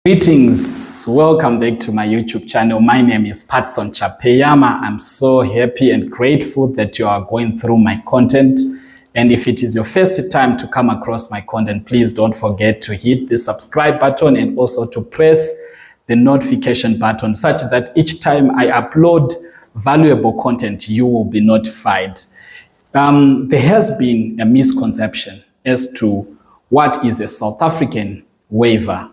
Greetings, welcome back to my YouTube channel. My name is Patson Chapeyama. I'm so happy and grateful that you are going through my content. And if it is your first time to come across my content, please don't forget to hit the subscribe button and also to press the notification button such that each time I upload valuable content, you will be notified. There has been a misconception as to what is a South African waiver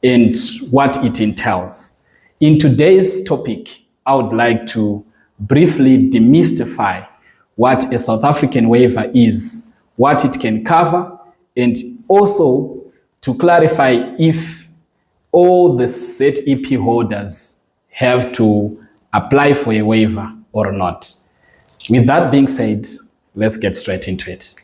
and what it entails. In today's topic, I would like to briefly demystify what a South African waiver is, what it can cover, and also to clarify if all the ZEP holders have to apply for a waiver or not. With that being said, let's get straight into it.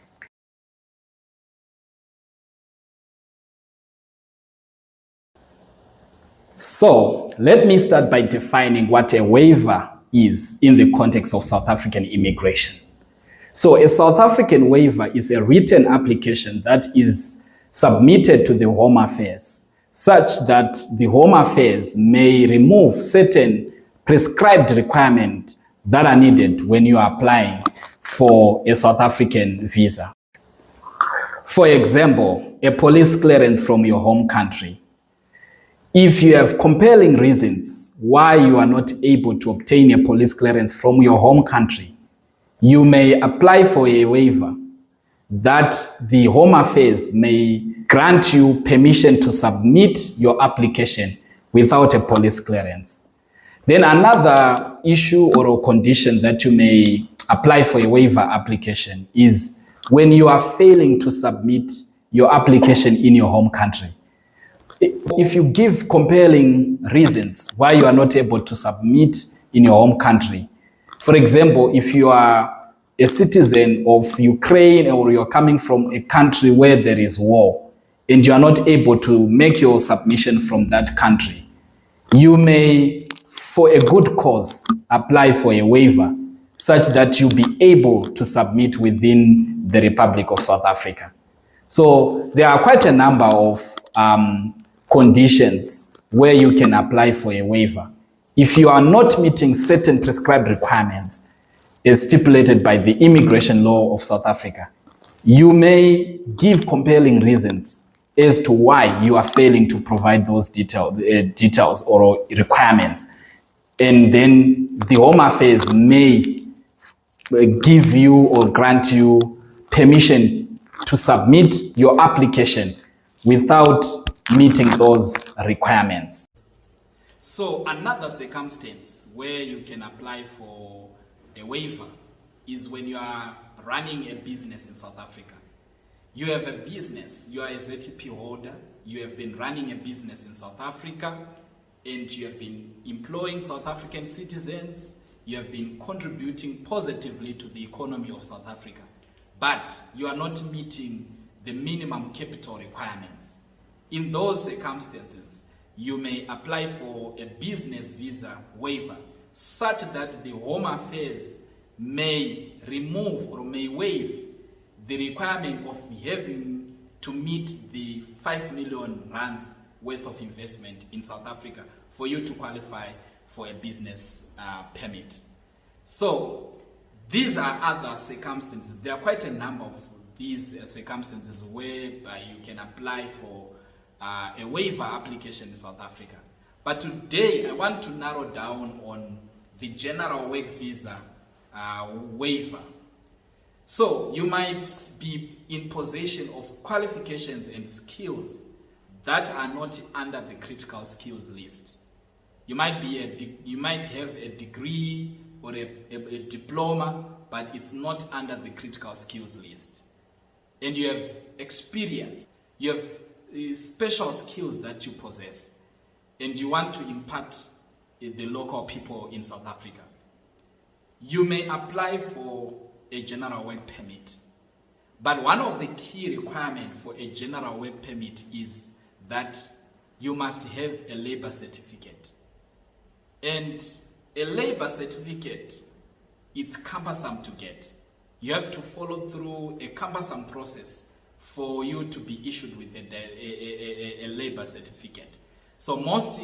So let me start by defining what a waiver is in the context of South African immigration. So a South African waiver is a written application that is submitted to the Home Affairs such that the Home Affairs may remove certain prescribed requirements that are needed when you are applying for a South African visa. For example, a police clearance from your home country. If you have compelling reasons why you are not able to obtain a police clearance from your home country, you may apply for a waiver that the Home Affairs may grant you permission to submit your application without a police clearance. Then another issue or a condition that you may apply for a waiver application is when you are failing to submit your application in your home country. If you give compelling reasons why you are not able to submit in your home country, for example, if you are a citizen of Ukraine or you're coming from a country where there is war and you are not able to make your submission from that country, you may, for a good cause, apply for a waiver such that you'll be able to submit within the Republic of South Africa. So there are quite a number of conditions where you can apply for a waiver. If you are not meeting certain prescribed requirements as stipulated by the immigration law of South Africa, you may give compelling reasons as to why you are failing to provide those details or requirements. And then the Home Affairs may give you or grant you permission to submit your application without meeting those requirements. So another circumstance where you can apply for a waiver is when you are running a business in South Africa. You have a business, you are a ZEP holder, you have been running a business in South Africa, and you have been employing South African citizens, you have been contributing positively to the economy of South Africa, but you are not meeting the minimum capital requirements. In those circumstances, you may apply for a business visa waiver such that the Home Affairs may remove or may waive the requirement of having to meet the 5 million rands worth of investment in South Africa for you to qualify for a business permit. So these are other circumstances. There are quite a number of these circumstances whereby you can apply for a waiver application in South Africa. But today I want to narrow down on the general work visa waiver. So you might be in possession of qualifications and skills that are not under the critical skills list. You might have a degree or a diploma, but it's not under the critical skills list. And you have experience, you have special skills that you possess, and you want to impart the local people in South Africa. You may apply for a general work permit, but one of the key requirements for a general work permit is that you must have a labor certificate. And a labor certificate, it's cumbersome to get. You have to follow through a cumbersome process for you to be issued with a labor certificate. So most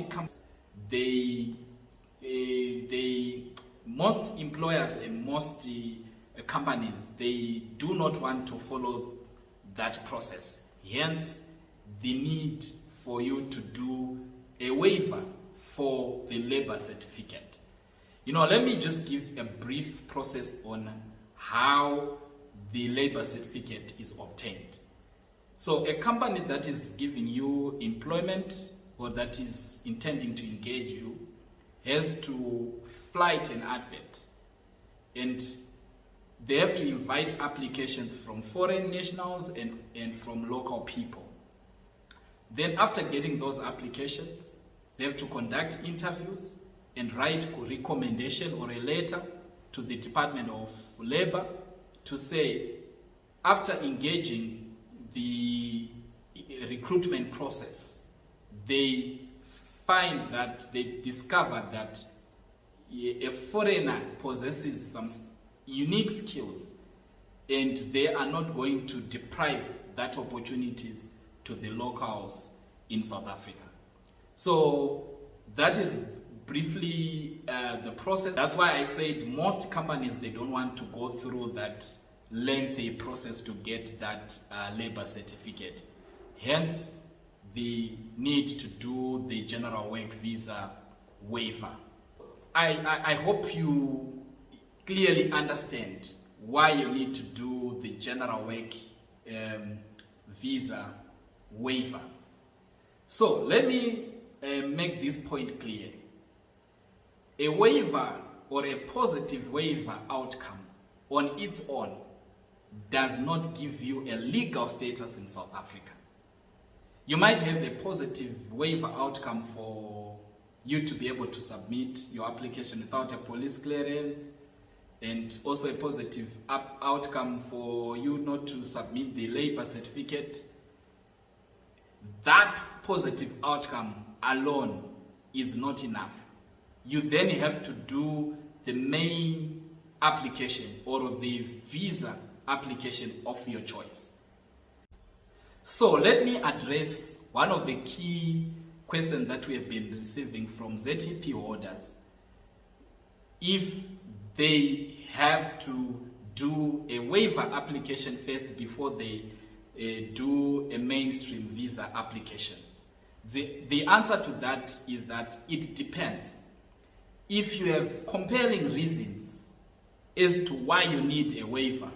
most employers and most companies, they do not want to follow that process. Hence, the need for you to do a waiver for the labor certificate. Let me just give a brief process on how the labor certificate is obtained. So a company that is giving you employment or that is intending to engage you has to flight an advert, and they have to invite applications from foreign nationals and from local people. Then after getting those applications, they have to conduct interviews and write a recommendation or a letter to the Department of Labor to say, after engaging the recruitment process, they find that they discovered that a foreigner possesses some unique skills and they are not going to deprive that opportunities to the locals in South Africa. So that is briefly the process. That's why I said most companies, they don't want to go through that lengthy process to get that labor certificate. Hence, the need to do the general work visa waiver. I hope you clearly understand why you need to do the general work visa waiver. So let me make this point clear. A waiver or a positive waiver outcome on its own does not give you a legal status in South Africa. You might have a positive waiver outcome for you to be able to submit your application without a police clearance, and also a positive outcome for you not to submit the labor certificate. That positive outcome alone is not enough. You then have to do the main application or the visa application of your choice. So let me address one of the key questions that we have been receiving from ZTP holders. If they have to do a waiver application first before they do a mainstream visa application. The answer to that is that it depends. If you have compelling reasons as to why you need a waiver,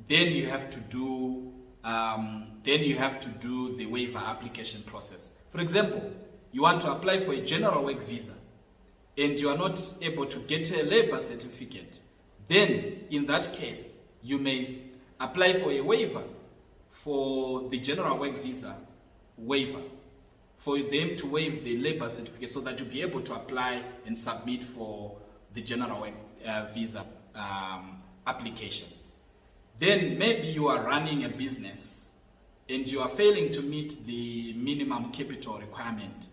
then you have to do the waiver application process. For example, you want to apply for a general work visa and you are not able to get a labor certificate. Then in that case, you may apply for a waiver for the general work visa waiver, for them to waive the labor certificate so that you'll be able to apply and submit for the general work visa application. Then maybe you are running a business and you are failing to meet the minimum capital requirement.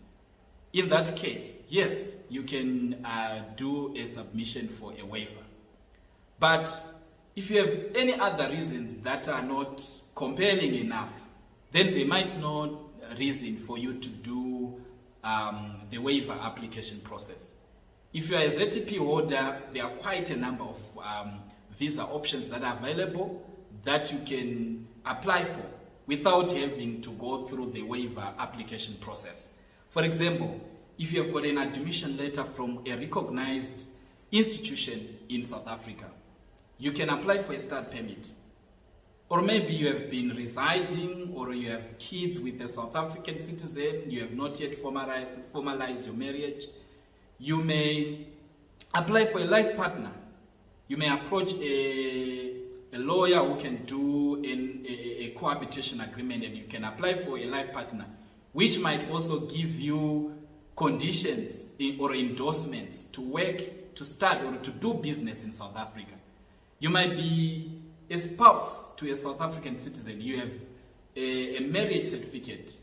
In that case, yes, you can do a submission for a waiver. But if you have any other reasons that are not compelling enough, then there might not reason for you to do the waiver application process. If you are a ZTP holder, there are quite a number of visa options that are available that you can apply for without having to go through the waiver application process. For example, if you have got an admission letter from a recognized institution in South Africa, you can apply for a start permit. Or maybe you have been residing or you have kids with a South African citizen, you have not yet formalized your marriage. You may apply for a life partner. You may approach a lawyer who can do a cohabitation agreement, and you can apply for a life partner, which might also give you conditions or endorsements to work, to start or to do business in South Africa. You might be a spouse to a South African citizen. You have a marriage certificate.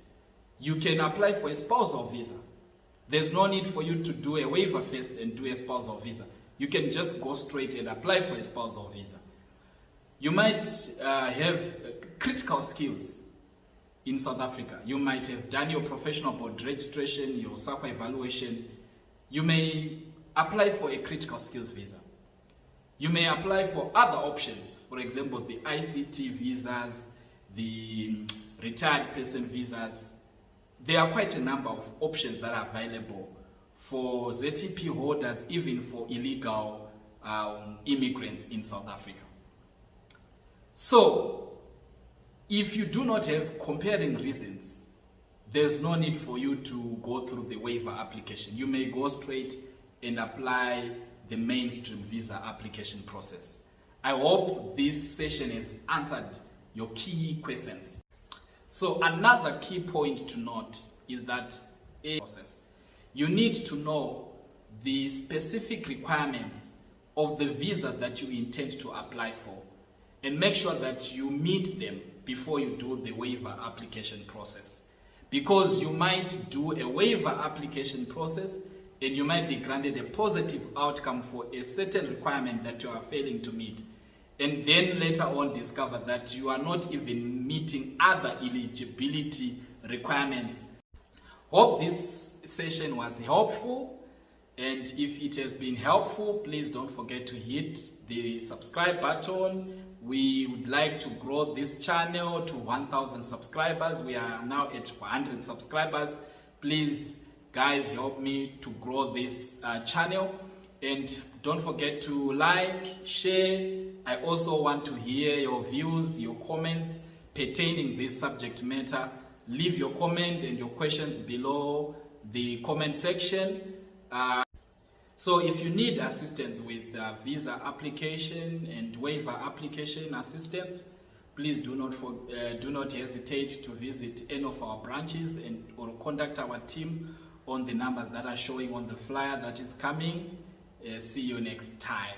You can apply for a spousal visa. There's no need for you to do a waiver first and do a spousal visa. You can just go straight and apply for a spousal visa. You might have critical skills. in South Africa. You might have done your professional board registration, your SAQA evaluation. You may apply for a critical skills visa. You may apply for other options, for example, the ICT visas, the retired person visas. There are quite a number of options that are available for ZTP holders, even for illegal immigrants in South Africa. So, if you do not have comparing reasons, there's no need for you to go through the waiver application. You may go straight and apply the mainstream visa application process. I hope this session has answered your key questions. So another key point to note is that process. You need to know the specific requirements of the visa that you intend to apply for and make sure that you meet them before you do the waiver application process. Because you might do a waiver application process and you might be granted a positive outcome for a certain requirement that you are failing to meet, and then later on discover that you are not even meeting other eligibility requirements. Hope this session was helpful, and if it has been helpful, please don't forget to hit the subscribe button. We would like to grow this channel to 1,000 subscribers. We are now at 100 subscribers. Please, guys, help me to grow this channel. And don't forget to like, share. I also want to hear your views, your comments pertaining this subject matter. Leave your comment and your questions below the comment section. So if you need assistance with visa application and waiver application assistance, please do not hesitate to visit any of our branches or contact our team on the numbers that are showing on the flyer that is coming. See you next time.